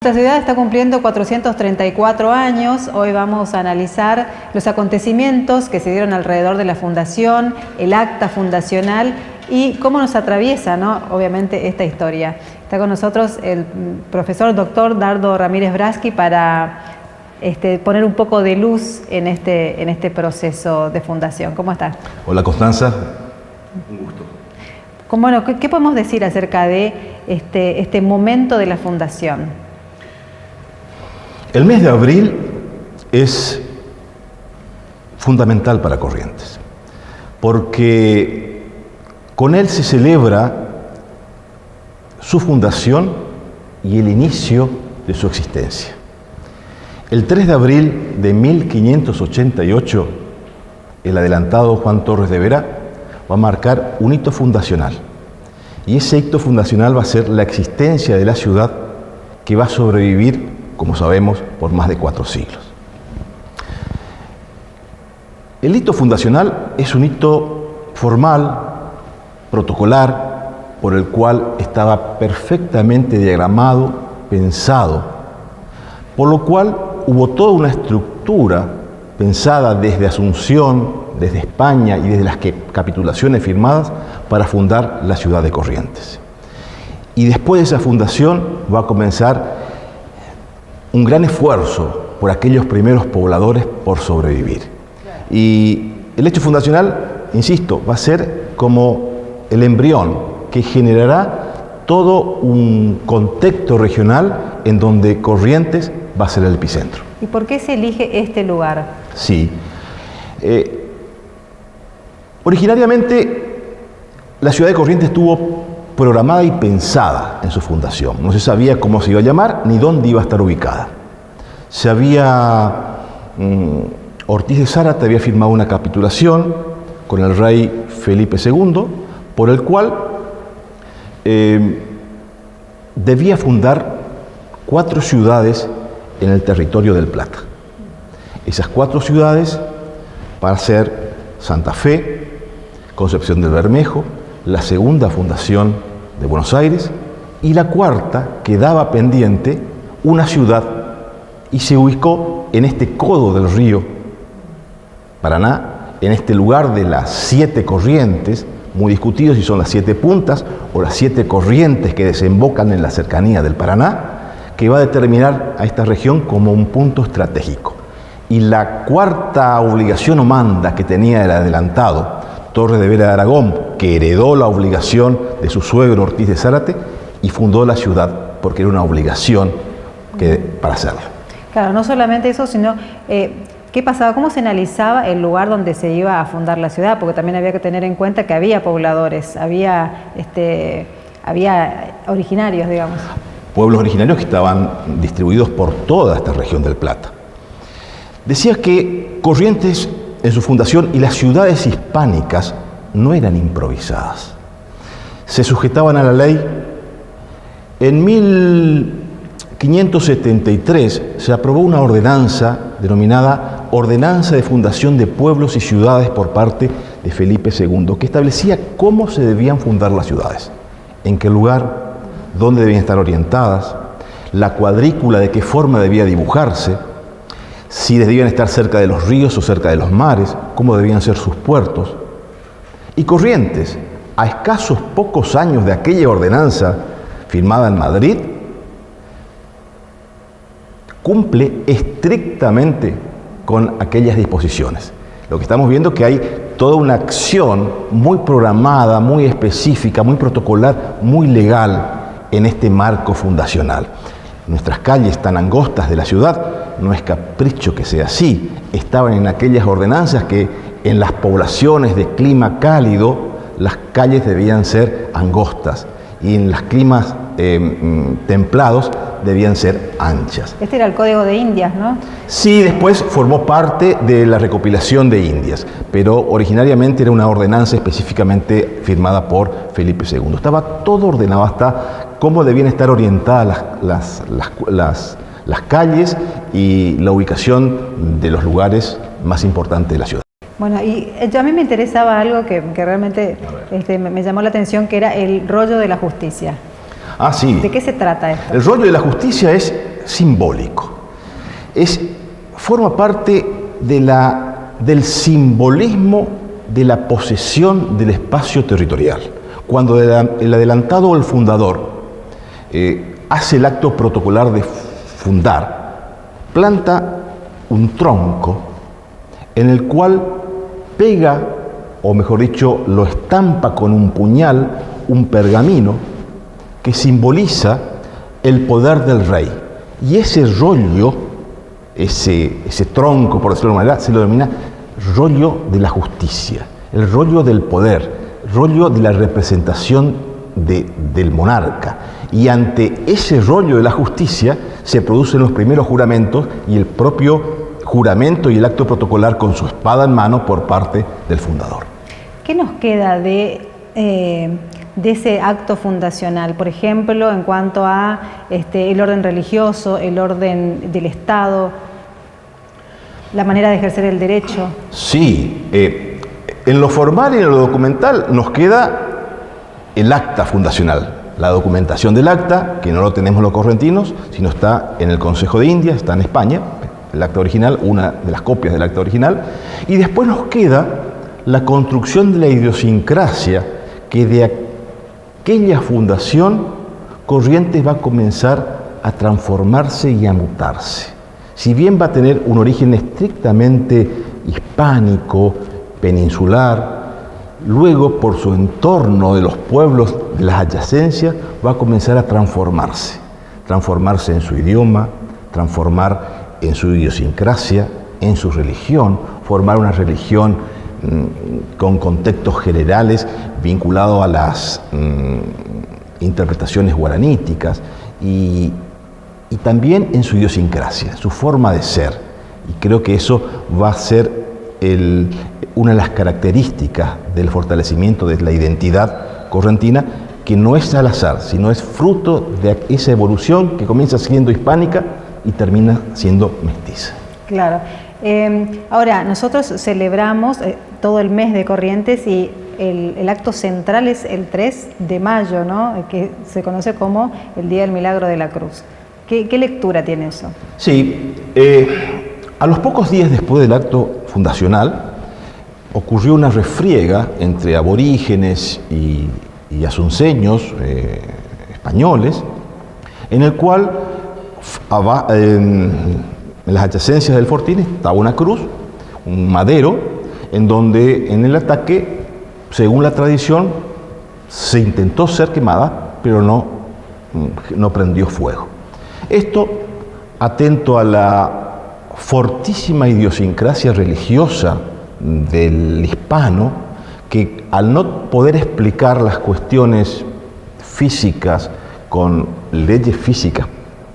Nuestra ciudad está cumpliendo 434 años. Hoy vamos a analizar los acontecimientos que se dieron alrededor de la fundación, el acta fundacional y cómo nos atraviesa, ¿no?, obviamente, esta historia. Está con nosotros el profesor doctor Dardo Ramírez Braschi para poner un poco de luz en este proceso de fundación. ¿Cómo estás? Hola, Constanza. Un gusto. Bueno, ¿qué podemos decir acerca de este momento de la fundación? El mes de abril es fundamental para Corrientes, porque con él se celebra su fundación y el inicio de su existencia. El 3 de abril de 1588, el adelantado Juan Torres de Vera va a marcar un hito fundacional. Y ese hito fundacional va a ser la existencia de la ciudad, que va a sobrevivir, como sabemos, por más de 4 siglos. El hito fundacional es un hito formal, protocolar, por el cual estaba perfectamente diagramado, pensado, por lo cual hubo toda una estructura pensada desde Asunción, desde España y desde las capitulaciones firmadas para fundar la ciudad de Corrientes. Y después de esa fundación va a comenzar un gran esfuerzo por aquellos primeros pobladores por sobrevivir. Y el hecho fundacional, insisto, va a ser como el embrión que generará todo un contexto regional en donde Corrientes va a ser el epicentro. ¿Y por qué se elige este lugar? Sí. Originariamente, la ciudad de Corrientes estuvo programada y pensada en su fundación. No se sabía cómo se iba a llamar ni dónde iba a estar ubicada. Ortiz de Zárate había firmado una capitulación con el rey Felipe II, por el cual debía fundar 4 ciudades en el territorio del Plata. Esas 4 ciudades para ser Santa Fe, Concepción del Bermejo, la segunda fundación de Buenos Aires y la cuarta quedaba pendiente, una ciudad, y se ubicó en este codo del río Paraná, en este lugar de las 7 corrientes, muy discutido si son las 7 puntas o las 7 corrientes que desembocan en la cercanía del Paraná, que va a determinar a esta región como un punto estratégico. Y la cuarta obligación o manda que tenía el adelantado Torres de Vera de Aragón, que heredó la obligación de su suegro Ortiz de Zárate y fundó la ciudad porque era una obligación para hacerlo. Claro, no solamente eso, sino ¿qué pasaba? ¿Cómo se analizaba el lugar donde se iba a fundar la ciudad? Porque también había que tener en cuenta que había pobladores, había originarios, digamos. Pueblos originarios que estaban distribuidos por toda esta región del Plata. Decía que Corrientes en su fundación y las ciudades hispánicas no eran improvisadas. Se sujetaban a la ley. En 1573 se aprobó una ordenanza denominada Ordenanza de Fundación de Pueblos y Ciudades por parte de Felipe II, que establecía cómo se debían fundar las ciudades, en qué lugar, dónde debían estar orientadas, la cuadrícula de qué forma debía dibujarse, si debían estar cerca de los ríos o cerca de los mares, cómo debían ser sus puertos. Y Corrientes, a escasos pocos años de aquella ordenanza firmada en Madrid, cumple estrictamente con aquellas disposiciones. Lo que estamos viendo es que hay toda una acción muy programada, muy específica, muy protocolar, muy legal en este marco fundacional. Nuestras calles tan angostas de la ciudad no es capricho que sea así, estaban en aquellas ordenanzas que en las poblaciones de clima cálido las calles debían ser angostas y en los climas templados debían ser anchas. Este era el Código de Indias, ¿no? Sí, después formó parte de la recopilación de Indias, pero originariamente era una ordenanza específicamente firmada por Felipe II. Estaba todo ordenado, hasta cómo debían estar orientadas las calles y la ubicación de los lugares más importantes de la ciudad. Bueno, y a mí me interesaba algo que realmente me llamó la atención, que era el rollo de la justicia. Ah, sí. ¿De qué se trata esto? El rollo de la justicia es simbólico. Forma parte del simbolismo de la posesión del espacio territorial. Cuando el adelantado o el fundador hace el acto protocolar de fundar, planta un tronco en el cual pega, o mejor dicho, lo estampa con un puñal, un pergamino que simboliza el poder del rey. Y ese rollo, ese tronco, por decirlo de alguna manera, se lo denomina rollo de la justicia, el rollo del poder, rollo de la representación del monarca. Y ante ese rollo de la justicia se producen los primeros juramentos y el propio juramento y el acto protocolar con su espada en mano por parte del fundador. ¿Qué nos queda de ese acto fundacional? Por ejemplo, en cuanto a el orden religioso, el orden del Estado, la manera de ejercer el derecho. Sí, en lo formal y en lo documental nos queda el acta fundacional, la documentación del acta, que no lo tenemos los correntinos, sino está en el Consejo de Indias, está en España, el acta original, una de las copias del acta original, y después nos queda la construcción de la idiosincrasia que de aquella fundación Corrientes va a comenzar a transformarse y a mutarse. Si bien va a tener un origen estrictamente hispánico, peninsular, luego por su entorno de los pueblos de las adyacencias va a comenzar a transformarse en su idioma, transformar en su idiosincrasia, en su religión, formar una religión con contextos generales vinculados a las interpretaciones guaraníticas y también en su idiosincrasia, su forma de ser. Y creo que eso va a ser una de las características del fortalecimiento de la identidad correntina, que no es al azar, sino es fruto de esa evolución que comienza siendo hispánica y termina siendo mestiza. Claro. Ahora, nosotros celebramos todo el mes de Corrientes y el acto central es el 3 de mayo, ¿no? Que se conoce como el Día del Milagro de la Cruz. ¿Qué lectura tiene eso? Sí, a los pocos días después del acto fundacional ocurrió una refriega entre aborígenes y asunceños españoles, en el cual en las adyacencias del fortín estaba una cruz, un madero, en donde en el ataque, según la tradición, se intentó ser quemada, pero no prendió fuego. Esto, atento a la fortísima idiosincrasia religiosa del hispano, que al no poder explicar las cuestiones físicas con leyes físicas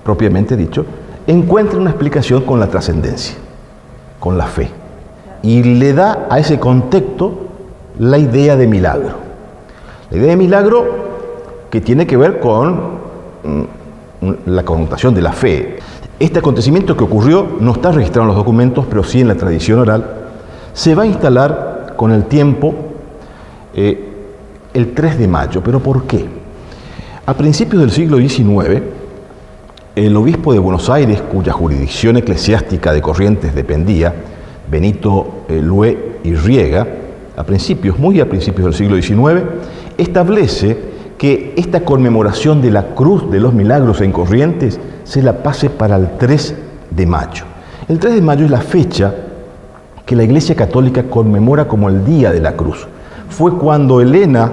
propiamente dicho, encuentra una explicación con la trascendencia, con la fe, y le da a ese contexto la idea de milagro. La idea de milagro que tiene que ver con la connotación de la fe. Este acontecimiento que ocurrió no está registrado en los documentos, pero sí en la tradición oral, se va a instalar con el tiempo el 3 de mayo. ¿Pero por qué? A principios del siglo XIX, el obispo de Buenos Aires, cuya jurisdicción eclesiástica de Corrientes dependía, Benito Lué y Riega, muy a principios del siglo XIX, establece que esta conmemoración de la Cruz de los Milagros en Corrientes se la pase para el 3 de mayo. El 3 de mayo es la fecha que la Iglesia Católica conmemora como el Día de la Cruz. Fue cuando Helena,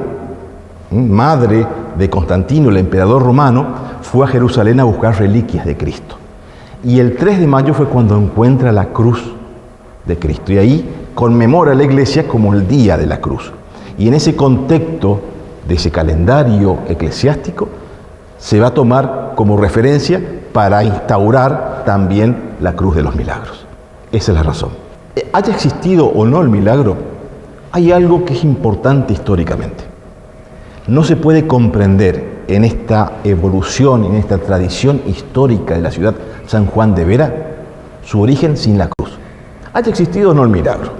madre de Constantino, el emperador romano, fue a Jerusalén a buscar reliquias de Cristo. Y el 3 de mayo fue cuando encuentra la cruz de Cristo. Y ahí conmemora la Iglesia como el Día de la Cruz. Y en ese contexto de ese calendario eclesiástico se va a tomar como referencia para instaurar también la Cruz de los Milagros. Esa es la razón. Haya existido o no el milagro, hay algo que es importante históricamente. No se puede comprender en esta evolución, en esta tradición histórica de la ciudad San Juan de Vera, su origen sin la cruz. Haya existido o no el milagro.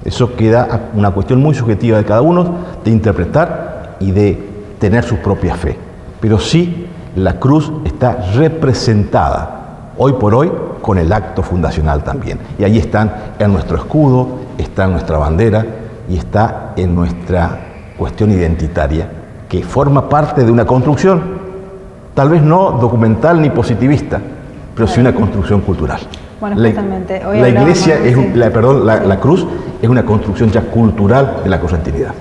Eso queda una cuestión muy subjetiva de cada uno de interpretar y de tener su propia fe. Pero sí la cruz está representada hoy por hoy con el acto fundacional también. Y ahí están en nuestro escudo, está en nuestra bandera y está en nuestra cuestión identitaria, que forma parte de una construcción, tal vez no documental ni positivista, pero sí una construcción cultural. Bueno, justamente, hoy la iglesia, la cruz es una construcción ya cultural de la correntinidad.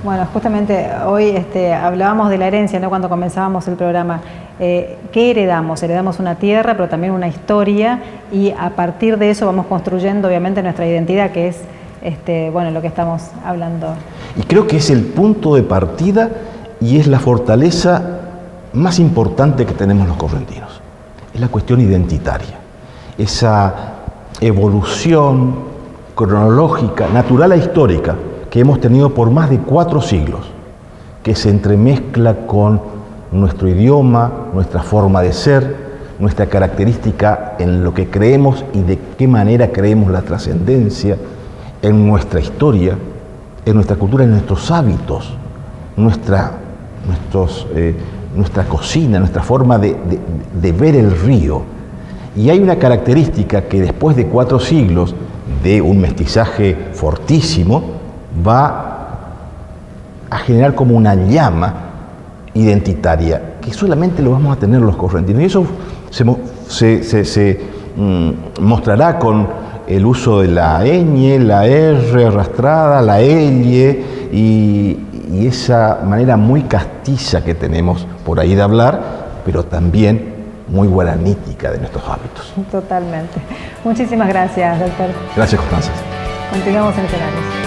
Bueno, justamente hoy hablábamos de la herencia, ¿no? Cuando comenzábamos el programa. ¿Qué heredamos? Heredamos una tierra, pero también una historia, y a partir de eso vamos construyendo obviamente nuestra identidad, que es lo que estamos hablando. Y creo que es el punto de partida y es la fortaleza más importante que tenemos los correntinos. Es la cuestión identitaria. Esa evolución cronológica, natural e histórica que hemos tenido por más de 4 siglos, que se entremezcla con nuestro idioma, nuestra forma de ser, nuestra característica en lo que creemos y de qué manera creemos la trascendencia, en nuestra historia, en nuestra cultura, en nuestros hábitos, nuestra cocina, nuestra forma de ver el río. Y hay una característica que después de 4 siglos de un mestizaje fortísimo va a generar como una llama identitaria que solamente lo vamos a tener los correntinos. Y eso se mostrará con el uso de la ñ, la R arrastrada, la L y esa manera muy castiza que tenemos por ahí de hablar, pero también muy guaranítica de nuestros hábitos. Totalmente. Muchísimas gracias, doctor. Gracias, Constanza. Continuamos en Escenarios.